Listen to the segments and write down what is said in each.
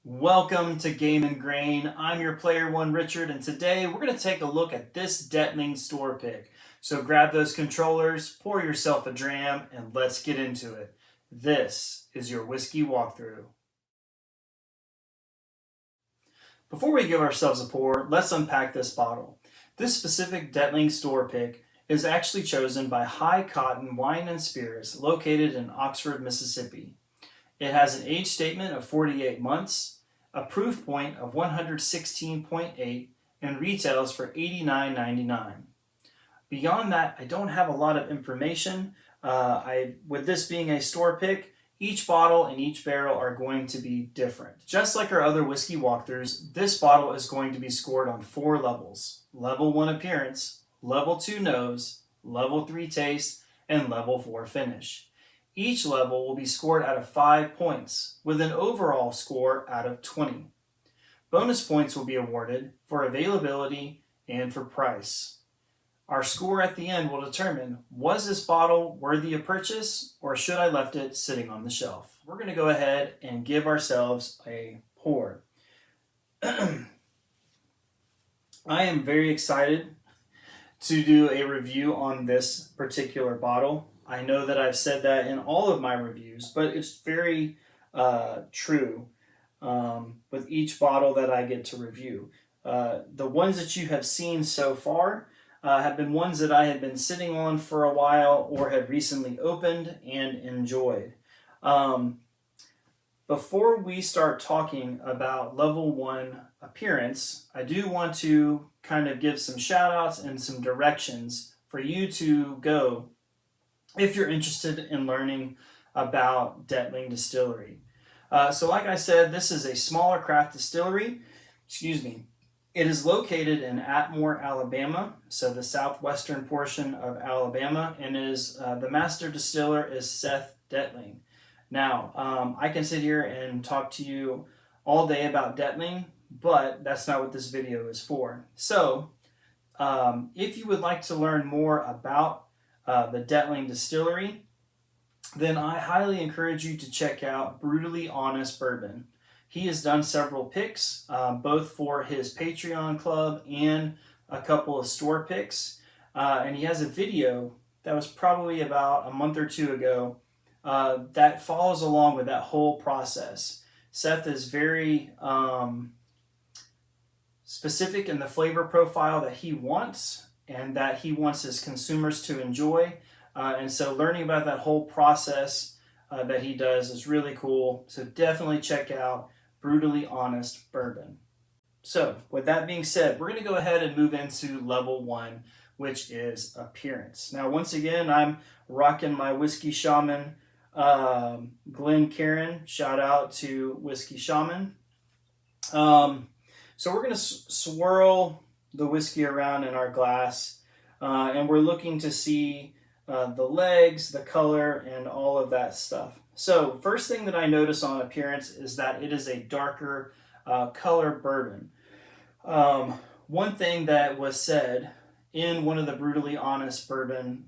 Welcome to Game and Grain. I'm your player one, Richard, and today we're going to take a look at this Dettling store pick. So grab those controllers, pour yourself a dram, and let's get into it. This is your whiskey walkthrough. Before we give ourselves a pour, let's unpack this bottle. This specific Dettling store pick is actually chosen by High Cotton Wine and Spirits located in Oxford, Mississippi. It has an age statement of 48 months, a proof point of 116.8, and retails for $89.99. Beyond that, I don't have a lot of information. With this being a store pick, each bottle and each barrel are going to be different. Just like our other whiskey walkthroughs, this bottle is going to be scored on 4 levels. Level 1 appearance, Level 2 nose, Level 3 taste, and Level 4 finish. Each level will be scored out of 5 points, with an overall score out of 20. Bonus points will be awarded for availability and for price. Our score at the end will determine, was this bottle worthy of purchase, or should I left it sitting on the shelf? We're going to go ahead and give ourselves a pour. I am very excited to do a review on this particular bottle. I know that I've said that in all of my reviews, but it's very true with each bottle that I get to review. The ones that you have seen so far have been ones that I have been sitting on for a while or have recently opened and enjoyed. Before we start talking about level 1 appearance, I do want to kind of give some shout outs and some directions for you to go if you're interested in learning about Dettling Distillery. So like I said, this is a smaller craft distillery. It is located in Atmore, Alabama, so the southwestern portion of Alabama, and the master distiller is Seth Dettling. Now, I can sit here and talk to you all day about Dettling, but that's not what this video is for. So, if you would like to learn more about the Dettling Distillery, then I highly encourage you to check out Brewtally Honest Bourbon. He has done several picks, both for his Patreon club and a couple of store picks. And he has a video that was probably about a month or two ago that follows along with that whole process. Seth is very specific in the flavor profile that he wants and that he wants his consumers to enjoy. And so learning about that whole process that he does is really cool. So definitely check out Brutally Honest Bourbon. So with that being said, we're going to go ahead and move into level 1, which is appearance. Now, once again, I'm rocking my Whiskey Shaman Glen Karen. Shout out to Whiskey Shaman. So we're going to swirl the whiskey around in our glass, and we're looking to see the legs, the color, and all of that stuff. So first thing that I notice on appearance is that it is a darker color bourbon. One thing that was said in one of the Brutally Honest Bourbon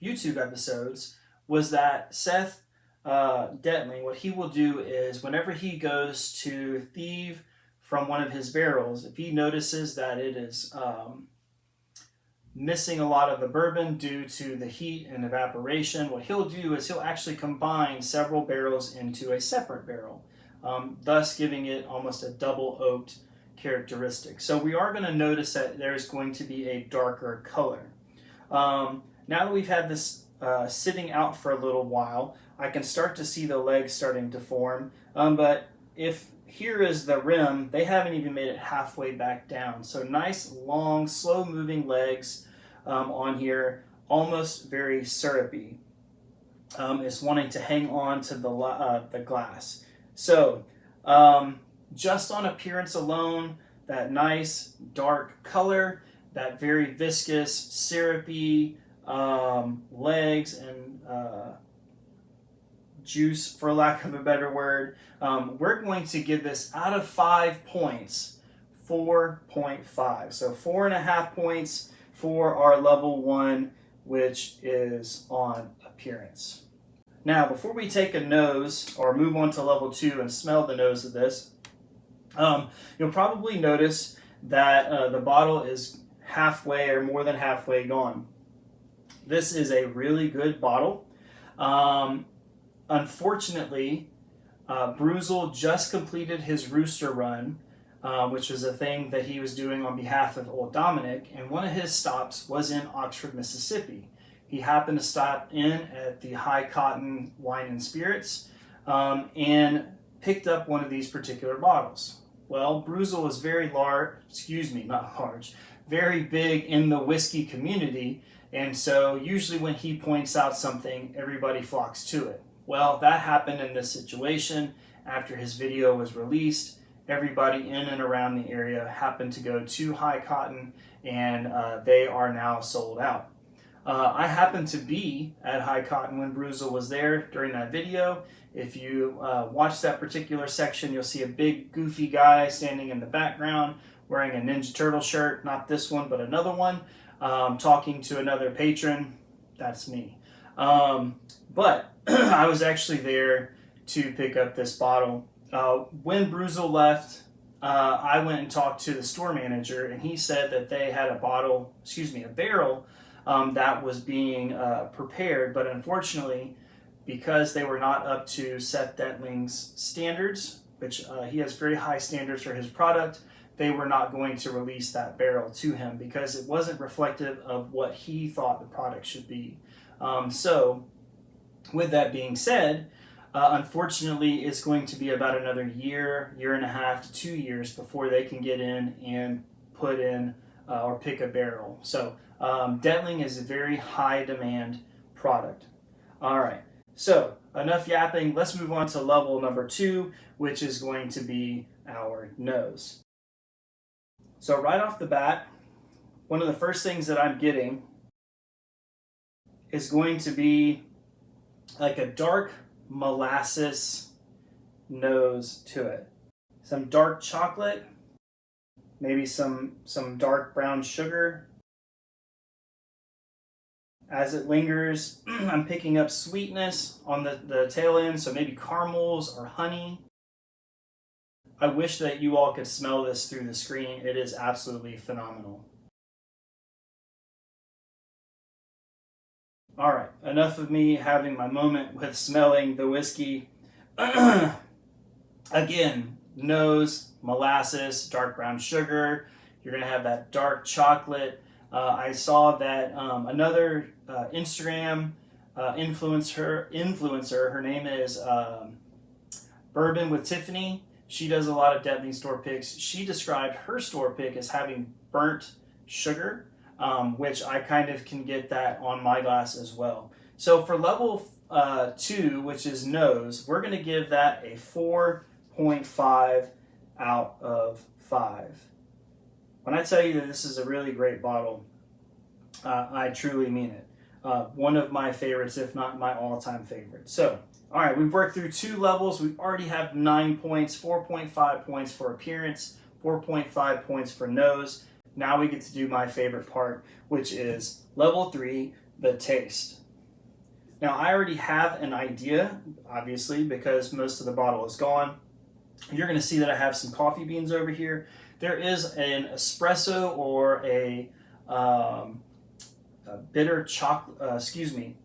YouTube episodes was that Seth Dettling, what he will do is whenever he goes to thieve from one of his barrels, if he notices that it is missing a lot of the bourbon due to the heat and evaporation, what he'll do is he'll actually combine several barrels into a separate barrel, thus giving it almost a double oaked characteristic. So we are going to notice that there's going to be a darker color. Now that we've had this sitting out for a little while, I can start to see the legs starting to form, but if here is the rim, they haven't even made it halfway back down. So nice, long, slow-moving legs on here, almost very syrupy. It's wanting to hang on to the glass. So just on appearance alone, that nice dark color, that very viscous, syrupy legs and juice, for lack of a better word, we're going to give this out of 5 points 4.5. So 4.5 points for our level 1, which is on appearance. Now, before we take a nose or move on to level 2 and smell the nose of this, you'll probably notice that the bottle is halfway or more than halfway gone. This is a really good bottle. Unfortunately, Brewtally just completed his Rooster run, which was a thing that he was doing on behalf of Old Dominic, and one of his stops was in Oxford, Mississippi. He happened to stop in at the High Cotton Wine and Spirits and picked up one of these particular bottles. Well, Brewtally is very very big in the whiskey community, and so usually when he points out something, everybody flocks to it. Well, that happened in this situation. After his video was released, everybody in and around the area happened to go to High Cotton, and they are now sold out. I happened to be at High Cotton when Brewtally was there during that video. If you watch that particular section, you'll see a big goofy guy standing in the background wearing a Ninja Turtle shirt, not this one, but another one, talking to another patron. That's me. But I was actually there to pick up this bottle. When Brewtally left, I went and talked to the store manager, and he said that they had a barrel that was being prepared, but unfortunately, because they were not up to Seth Dettling's standards, which he has very high standards for his product, they were not going to release that barrel to him because it wasn't reflective of what he thought the product should be. So, with that being said, unfortunately, it's going to be about another year and a half to 2 years before they can get in and put in or pick a barrel. So, Dettling is a very high demand product. All right, so enough yapping. Let's move on to level number 2, which is going to be our nose. So right off the bat, one of the first things that I'm getting is going to be like a dark molasses nose to it. Some dark chocolate, maybe some dark brown sugar. As it lingers, I'm picking up sweetness on the tail end, so maybe caramels or honey. I wish that you all could smell this through the screen. It is absolutely phenomenal. All right, enough of me having my moment with smelling the whiskey. Again, nose, molasses, dark brown sugar. You're gonna have that dark chocolate. I saw that another Instagram influencer, her name is Bourbon with Tiffany. She does a lot of Dettling store picks. She described her store pick as having burnt sugar, which I kind of can get that on my glass as well. So for level 2, which is nose, we're going to give that a 4.5 out of 5. When I tell you that this is a really great bottle, I truly mean it. One of my favorites, if not my all-time favorite. So, all right, we've worked through 2 levels. We already have 9 points, 4.5 points for appearance, 4.5 points for nose. Now we get to do my favorite part, which is level 3, the taste. Now, I already have an idea, obviously, because most of the bottle is gone. You're going to see that I have some coffee beans over here. There is an espresso or a bitter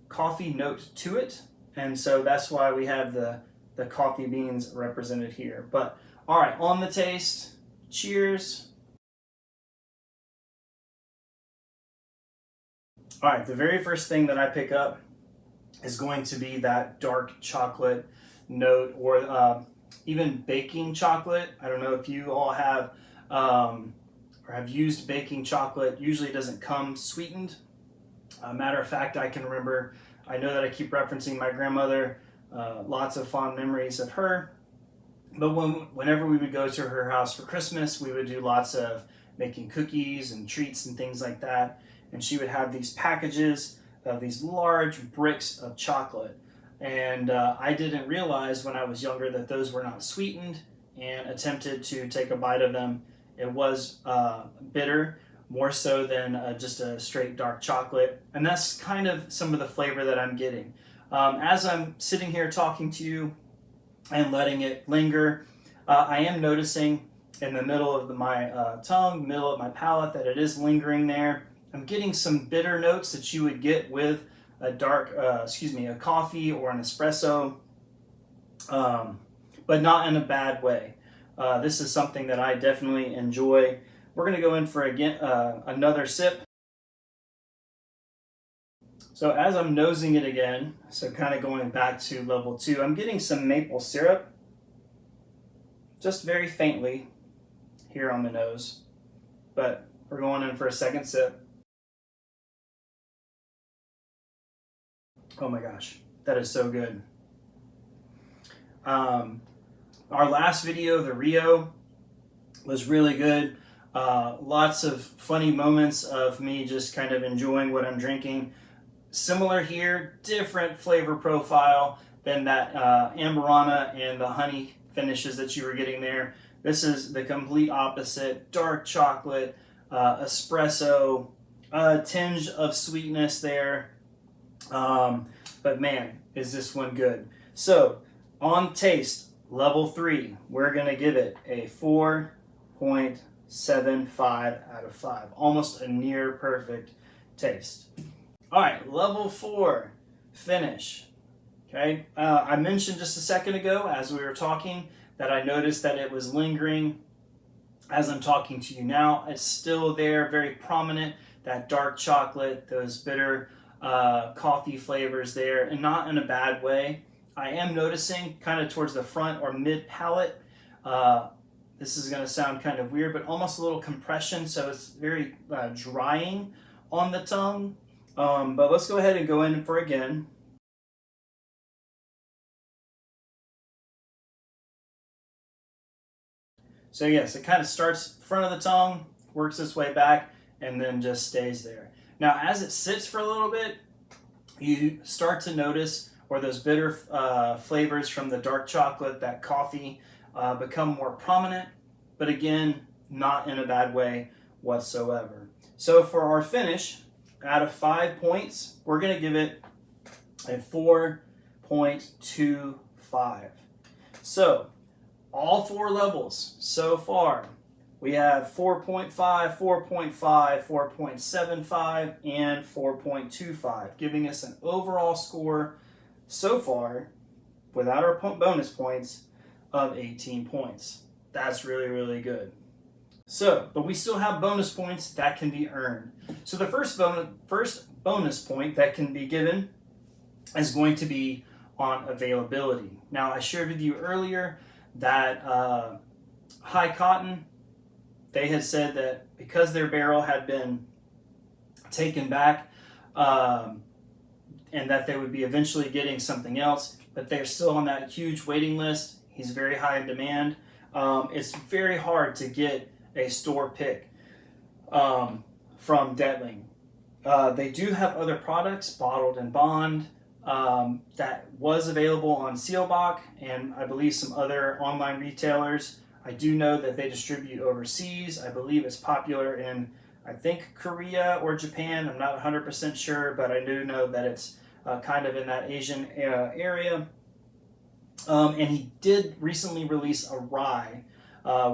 coffee note to it. And so that's why we have the coffee beans represented here. But all right, on the taste, cheers. All right, the very first thing that I pick up is going to be that dark chocolate note, or even baking chocolate. I don't know if you all have or have used baking chocolate. Usually it doesn't come sweetened. Matter of fact, I know that I keep referencing my grandmother, lots of fond memories of her. But whenever we would go to her house for Christmas, we would do lots of making cookies and treats and things like that. And she would have these packages of these large bricks of chocolate. And I didn't realize when I was younger that those were not sweetened, and attempted to take a bite of them. It was bitter, more so than just a straight dark chocolate. And that's kind of some of the flavor that I'm getting. As I'm sitting here talking to you and letting it linger, I am noticing in the middle of my tongue, middle of my palate, that it is lingering there. I'm getting some bitter notes that you would get with a a coffee or an espresso, but not in a bad way. This is something that I definitely enjoy. We're going to go in for another sip. So as I'm nosing it again, so kind of going back to level 2, I'm getting some maple syrup, just very faintly here on the nose, but we're going in for a second sip. Oh my gosh, that is so good. Our last video, the Rio, was really good. Lots of funny moments of me just kind of enjoying what I'm drinking. Similar here, different flavor profile than that Amberana and the honey finishes that you were getting there. This is the complete opposite. Dark chocolate, espresso, a tinge of sweetness there. But man, is this one good. So on taste, level 3, we're going to give it a 4.75 out of 5. Almost a near perfect taste. All right, level 4, finish. Okay, I mentioned just a second ago as we were talking that I noticed that it was lingering as I'm talking to you now. It's still there, very prominent, that dark chocolate, those bitter coffee flavors there, and not in a bad way. I am noticing kind of towards the front or mid palate, this is going to sound kind of weird, but almost a little compression, so it's very drying on the tongue. But let's go ahead and go in for again. So yes, it kind of starts front of the tongue, works its way back, and then just stays there. Now, as it sits for a little bit, you start to notice where those bitter flavors from the dark chocolate, that coffee, become more prominent, but again, not in a bad way whatsoever. So for our finish, out of 5 points, we're going to give it a 4.25. So all 4 levels so far, we have 4.5, 4.5, 4.75, and 4.25, giving us an overall score so far, without our bonus points, of 18 points. That's really, really good. So, but we still have bonus points that can be earned. So the first bonus point that can be given is going to be on availability. Now, I shared with you earlier that High Cotton, they had said that because their barrel had been taken back, and that they would be eventually getting something else, but they're still on that huge waiting list. He's very high in demand. It's very hard to get a store pick from Dettling. They do have other products, bottled and bond, that was available on Sealbach and I believe some other online retailers. I do know that they distribute overseas. I believe it's popular in, I think, Korea or Japan. I'm not 100% sure, but I do know that it's kind of in that Asian area. And he did recently release a rye,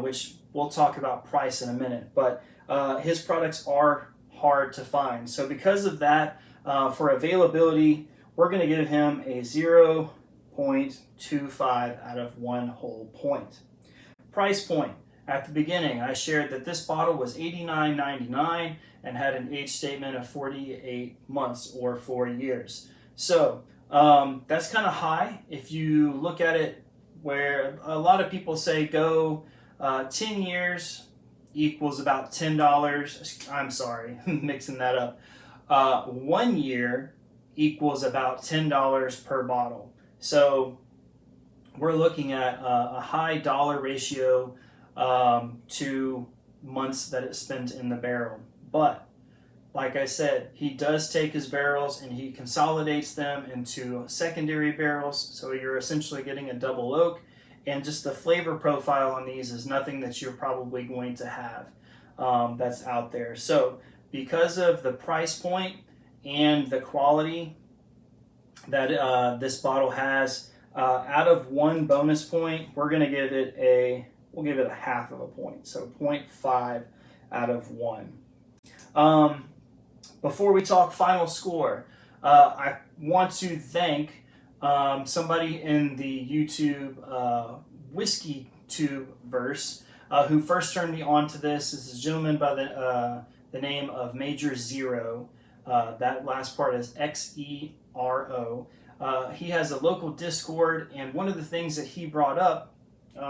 which we'll talk about price in a minute, but his products are hard to find. So because of that, for availability, we're going to give him a 0.25 out of 1 whole point. Price point. At the beginning, I shared that this bottle was $89.99 and had an age statement of 48 months or 4 years. So that's kind of high if you look at it, where a lot of people say go 10 years equals about $10. I'm sorry, mixing that up. 1 year equals about $10 per bottle. So we're looking at a high dollar ratio to months that it's spent in the barrel. But like I said, he does take his barrels and he consolidates them into secondary barrels. So you're essentially getting a double oak. And just the flavor profile on these is nothing that you're probably going to have that's out there. So because of the price point and the quality, that this bottle has. Out of 1 bonus point, we're going to give it we'll give it a half of a point, so 0.5 out of 1. Before we talk final score, I want to thank somebody in the YouTube Whiskey Tube verse who first turned me on to this. This is a gentleman by the name of MajorXero. That last part is XERO. He has a local Discord, and one of the things that he brought up,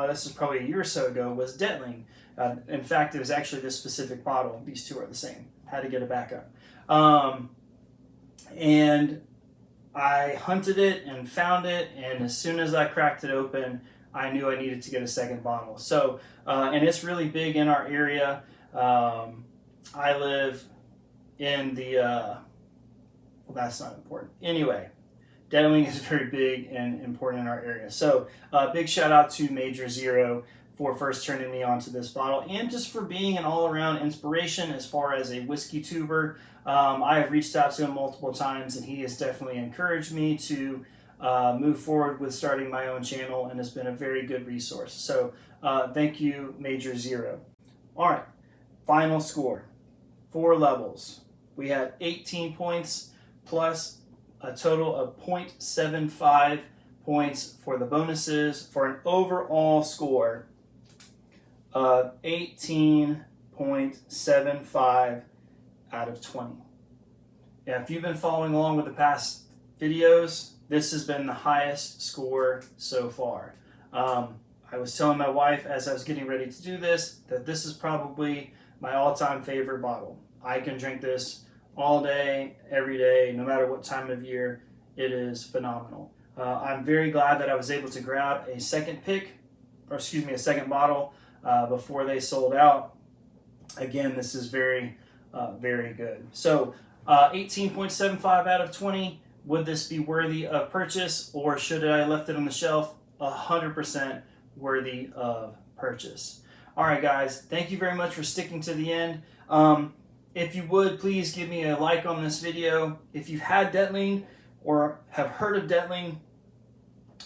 this is probably a year or so ago, was Dettling. In fact, it was actually this specific bottle. These two are the same. Had to get a backup. And I hunted it and found it, and as soon as I cracked it open, I knew I needed to get a second bottle. So, and it's really big in our area. I live in the, well, that's not important. Anyway, Dettling is very big and important in our area. So, big shout out to MajorXero for first turning me on to this bottle, and just for being an all-around inspiration as far as a whiskey tuber. I have reached out to him multiple times, and he has definitely encouraged me to move forward with starting my own channel, and has been a very good resource. So thank you, MajorXero. All right, final score. 4 levels. We had 18 points plus a total of 0.75 points for the bonuses, for an overall score of 18.75 out of 20. Yeah, if you've been following along with the past videos, this has been the highest score so far. I was telling my wife as I was getting ready to do this that this is probably my all-time favorite bottle. I can drink this all day, every day, no matter what time of year. It is phenomenal. I'm very glad that I was able to grab a second bottle before they sold out. Again, this is very, very good. So 18.75 out of 20. Would this be worthy of purchase, or should I have left it on the shelf? 100% worthy of purchase. All right, guys, thank you very much for sticking to the end. If you would, please give me a like on this video. If you've had Dettling or have heard of Dettling,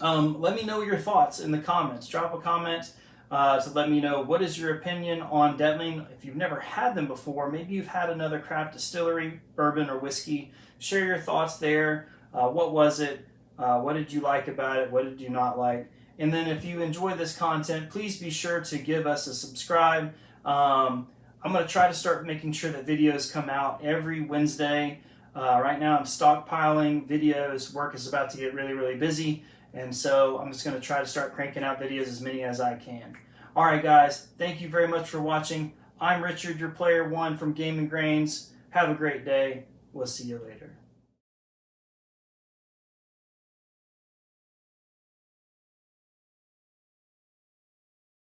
let me know your thoughts in the comments. Drop a comment to let me know what is your opinion on Dettling. If you've never had them before, maybe you've had another craft distillery, bourbon or whiskey. Share your thoughts there. What was it? What did you like about it? What did you not like? And then if you enjoy this content, please be sure to give us a subscribe. I'm going to try to start making sure that videos come out every Wednesday. Right now I'm stockpiling videos. Work is about to get really, really busy. And so I'm just going to try to start cranking out videos, as many as I can. All right, guys. Thank you very much for watching. I'm Richard, your Player 1 from Game and Grains. Have a great day. We'll see you later.